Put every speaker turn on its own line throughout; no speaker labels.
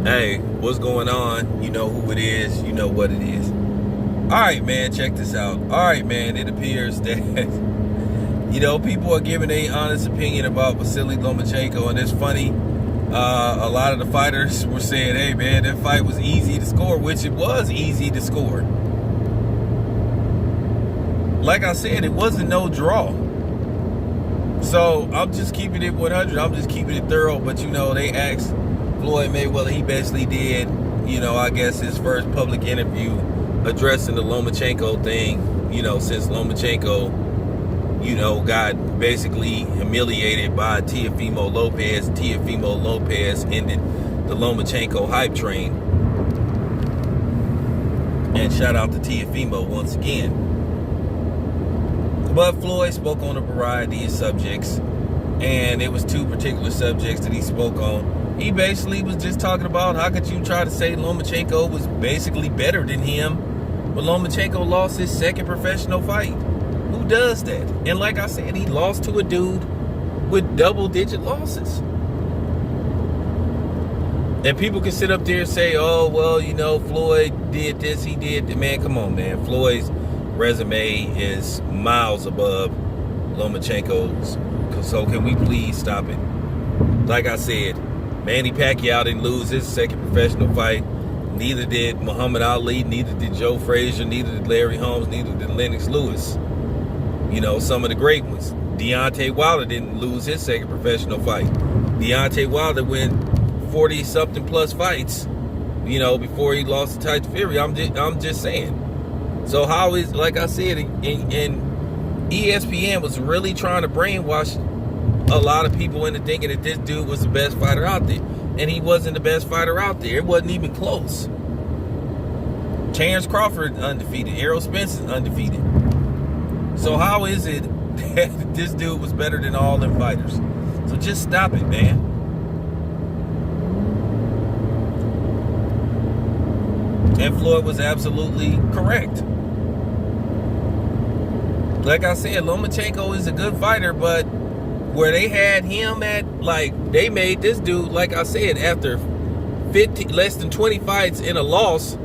Hey, what's going on? You know who it is. You know what it is. All right, man, check this out. All right, man, it appears that, people are giving a honest opinion about Vasily Lomachenko, and it's funny. A lot of the fighters were saying, hey, man, that fight was easy to score, which it was easy to score. Like I said, it wasn't no draw. So I'm just keeping it 100. I'm just keeping it thorough. But, they asked Floyd Mayweather, he basically did, I guess his first public interview addressing the Lomachenko thing, since Lomachenko, got basically humiliated by Teofimo Lopez. Teofimo Lopez ended the Lomachenko hype train. And shout out to Teofimo once again. But Floyd spoke on a variety of subjects, and it was two particular subjects that he spoke on. He basically was just talking about how could you try to say Lomachenko was basically better than him, but Lomachenko lost his second professional fight. Who does that? And like I said, he lost to a dude with double-digit losses. And people can sit up there and say, oh, well, Floyd did this, he did that. Man, come on, man. Floyd's resume is miles above Lomachenko's. So can we please stop it? Like I said, Manny Pacquiao didn't lose his second professional fight. Neither did Muhammad Ali. Neither did Joe Frazier. Neither did Larry Holmes. Neither did Lennox Lewis. Some of the great ones. Deontay Wilder didn't lose his second professional fight. Deontay Wilder went 40-something plus fights, before he lost to Tyson Fury. I'm just saying. So how is, like I said, and ESPN was really trying to brainwash a lot of people into thinking that this dude was the best fighter out there. And he wasn't the best fighter out there. It wasn't even close. Terrence Crawford undefeated. Errol Spence undefeated. So how is it that this dude was better than all them fighters? So just stop it, man. And Floyd was absolutely correct. Like I said, Lomachenko is a good fighter, but where they had him at, they made this dude, like I said, after less than 20 fights in a loss,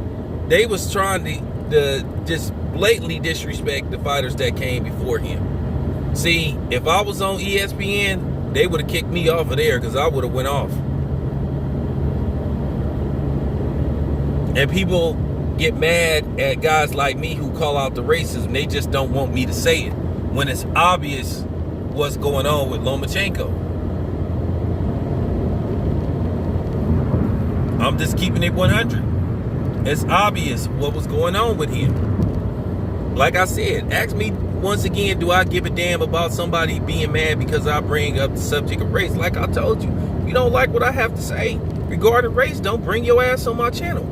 they was trying to just blatantly disrespect the fighters that came before him. See, if I was on ESPN, they would have kicked me off of there because I would have went off. And people get mad at guys like me who call out the racism. They just don't want me to say it when it's obvious what's going on with Lomachenko. I'm just keeping it 100. It's obvious what was going on with him. Like I said, ask me once again, do I give a damn about somebody being mad because I bring up the subject of race? Like I told you, you don't like what I have to say regarding race, don't bring your ass on my channel.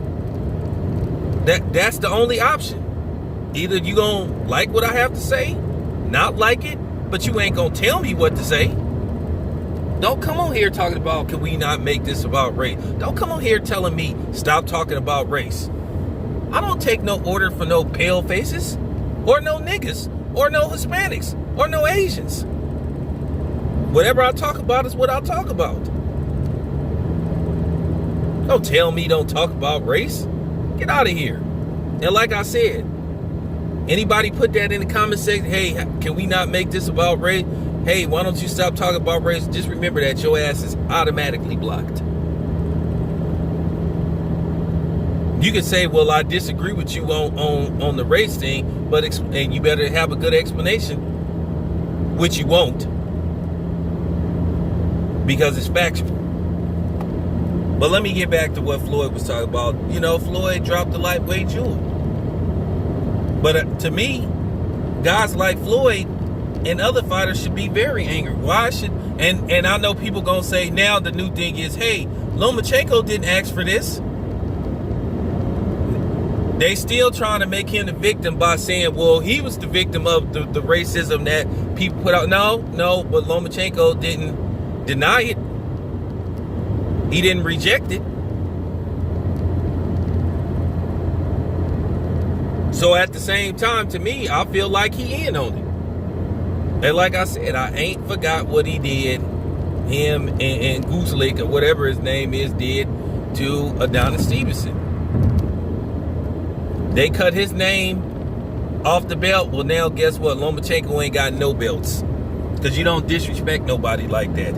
That's the only option. Either you gonna like what I have to say, not like it, but you ain't gonna tell me what to say. Don't come on here talking about, can we not make this about race? Don't come on here telling me stop talking about race. I don't take no order for no pale faces, or no niggas, or no Hispanics, or no Asians. Whatever I talk about is what I talk about. Don't tell me don't talk about race. Get out of here. And like I said, anybody put that in the comment section, hey, can we not make this about race? Hey, why don't you stop talking about race? Just remember that your ass is automatically blocked. You can say, well, I disagree with you on the race thing, and you better have a good explanation, which you won't, because it's factual. But let me get back to what Floyd was talking about. Floyd dropped the lightweight jewel. But to me, guys like Floyd and other fighters should be very angry. Why should, and I know people gonna say now the new thing is, hey, Lomachenko didn't ask for this. They still trying to make him the victim by saying, well, he was the victim of the racism that people put out. No, but Lomachenko didn't deny it. He didn't reject it. So at the same time, to me, I feel like he in on it. And like I said, I ain't forgot what he did. Him and Gooselik, or whatever his name is, did. to Adonis Stevenson. They cut his name off the belt. Well, now guess what? Lomachenko ain't got no belts, because you don't disrespect nobody like that.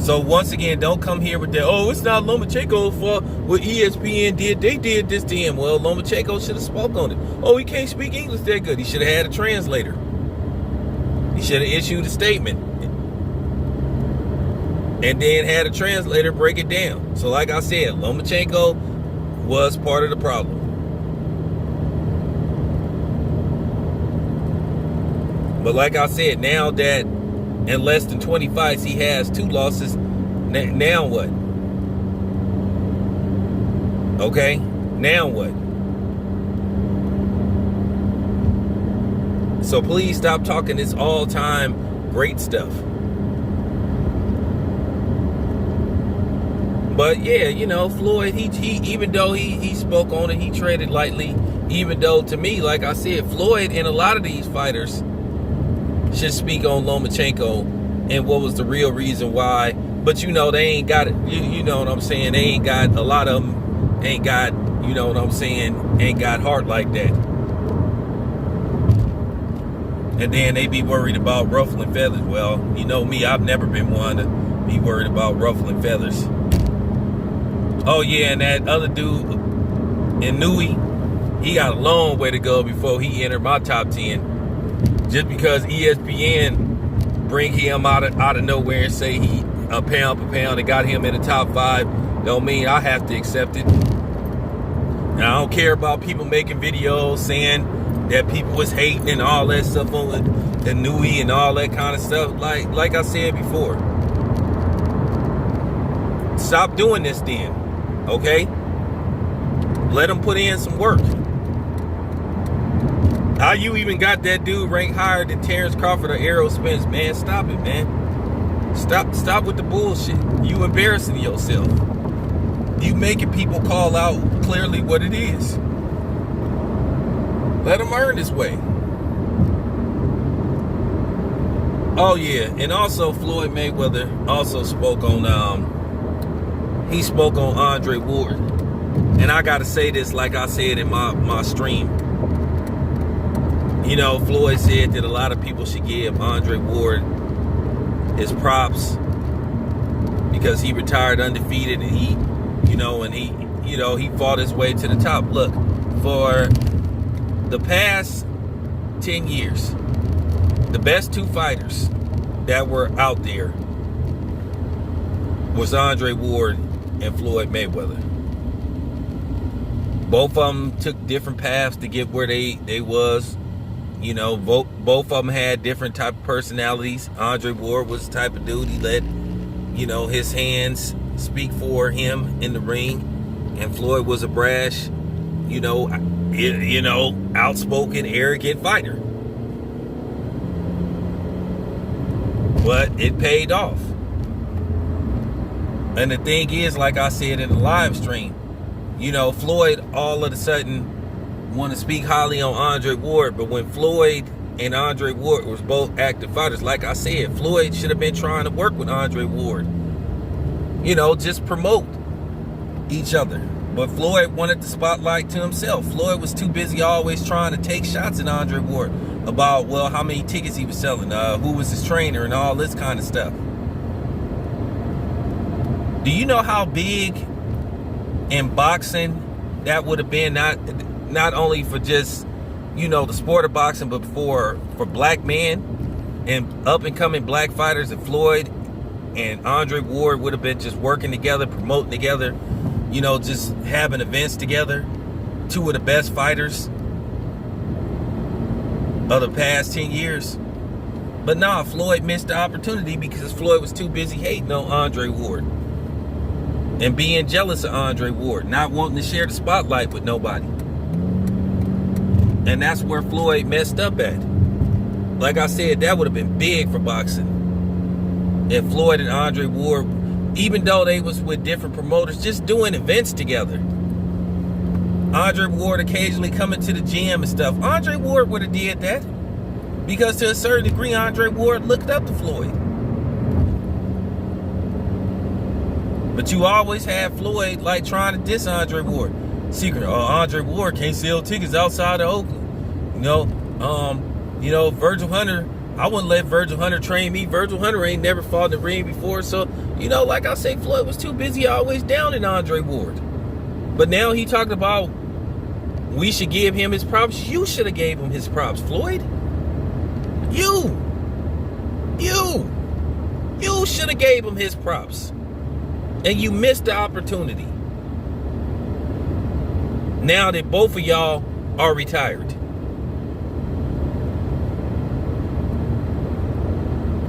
So once again, don't come here with that, oh, it's not Lomachenko's fault what ESPN did. They did this to him. Well, Lomachenko should have spoke on it. Oh, he can't speak English that good. He should have had a translator. He should have issued a statement and then had a translator break it down. So like I said, Lomachenko was part of the problem. But like I said, now that in less than 20 fights he has 2 losses, now what? Okay, now what? So please stop talking this all-time great stuff. But yeah, you know, Floyd, he even though he spoke on it, he treaded lightly. Even though, to me, like I said, Floyd and a lot of these fighters should speak on Lomachenko and what was the real reason why. But you know, they ain't got it. You know what I'm saying? They ain't got, a lot of them ain't got, you know what I'm saying, ain't got heart like that. And then they be worried about ruffling feathers. Well, you know me, I've never been one to be worried about ruffling feathers. Oh yeah, and that other dude in Nui, he got a long way to go before he entered my top 10. Just because ESPN bring him out of nowhere and say he a pound for pound and got him in the top 5, don't mean I have to accept it. And I don't care about people making videos saying that people was hating and all that stuff on the Nui and all that kind of stuff. Like I said before, stop doing this then, okay? Let them put in some work. How you even got that dude ranked higher than Terrence Crawford or Errol Spence, man? Stop it, man. Stop with the bullshit. You embarrassing yourself. You making people call out clearly what it is. Let them earn this way. Oh yeah, and also Floyd Mayweather also spoke on he spoke on Andre Ward. And I gotta say this, like I said in my stream. You know, Floyd said that a lot of people should give Andre Ward his props because he retired undefeated and he fought his way to the top. Look, for the past 10 years, the best 2 fighters that were out there was Andre Ward and Floyd Mayweather. Both of them took different paths to get where they was. You know, both of them had different type of personalities. Andre Ward was the type of dude, he let, you know, his hands speak for him in the ring. And Floyd was a brash, outspoken, arrogant fighter. But it paid off. And the thing is, like I said in the live stream, you know, Floyd all of a sudden want to speak highly on Andre Ward, but when Floyd and Andre Ward was both active fighters, like I said, Floyd should have been trying to work with Andre Ward. You know, just promote each other. But Floyd wanted the spotlight to himself. Floyd was too busy always trying to take shots at Andre Ward about, well, how many tickets he was selling, who was his trainer, and all this kind of stuff. Do you know how big in boxing that would have been, not only for just, you know, the sport of boxing, but for black men and up and coming black fighters? And Floyd and Andre Ward would have been just working together, promoting together, you know, just having events together. 2 of the best fighters of the past 10 years. But nah, Floyd missed the opportunity because Floyd was too busy hating on Andre Ward and being jealous of Andre Ward, not wanting to share the spotlight with nobody. And that's where Floyd messed up at. Like I said, that would have been big for boxing if Floyd and Andre Ward, even though they was with different promoters, just doing events together. Andre Ward occasionally coming to the gym and stuff. Andre Ward would have did that because to a certain degree, Andre Ward looked up to Floyd. But you always have Floyd like trying to diss Andre Ward. Secret, Andre Ward can't sell tickets outside of Oakland. Virgil Hunter, I wouldn't let Virgil Hunter train me. Virgil Hunter ain't never fought in the ring before. So, like I say, Floyd was too busy always down in Andre Ward. But now he talked about we should give him his props. You should have gave him his props, Floyd. You should have gave him his props. And you missed the opportunity. Now that both of y'all are retired.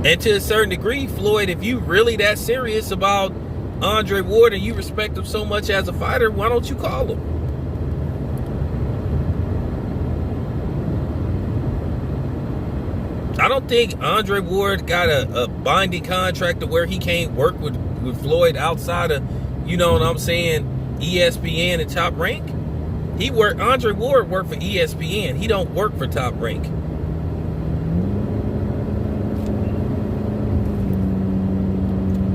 And to a certain degree, Floyd, if you really that serious about Andre Ward and you respect him so much as a fighter, why don't you call him? I don't think Andre Ward got a binding contract to where he can't work with Floyd outside of, ESPN and Top Rank. Andre Ward worked for ESPN. He don't work for Top Rank.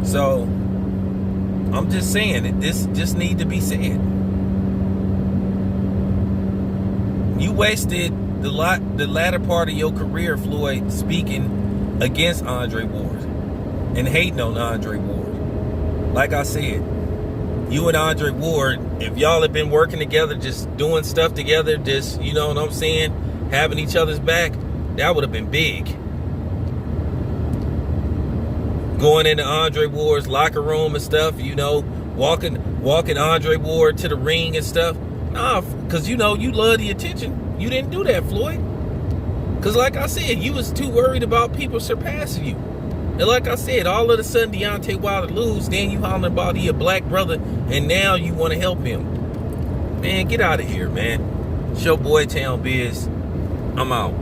So, I'm just saying that this just need to be said. You wasted the latter part of your career, Floyd, speaking against Andre Ward and hating on Andre Ward. Like I said, you and Andre Ward, if y'all have been working together, just doing stuff together, just, having each other's back, that would have been big. Going into Andre Ward's locker room and stuff, walking Andre Ward to the ring and stuff. Nah, because you love the attention. You didn't do that, Floyd. Because like I said, you was too worried about people surpassing you. And like I said, all of a sudden Deontay Wilder lose, then you hollering about he a black brother, and now you want to help him. Man, get out of here, man. It's your boy Town Biz. I'm out.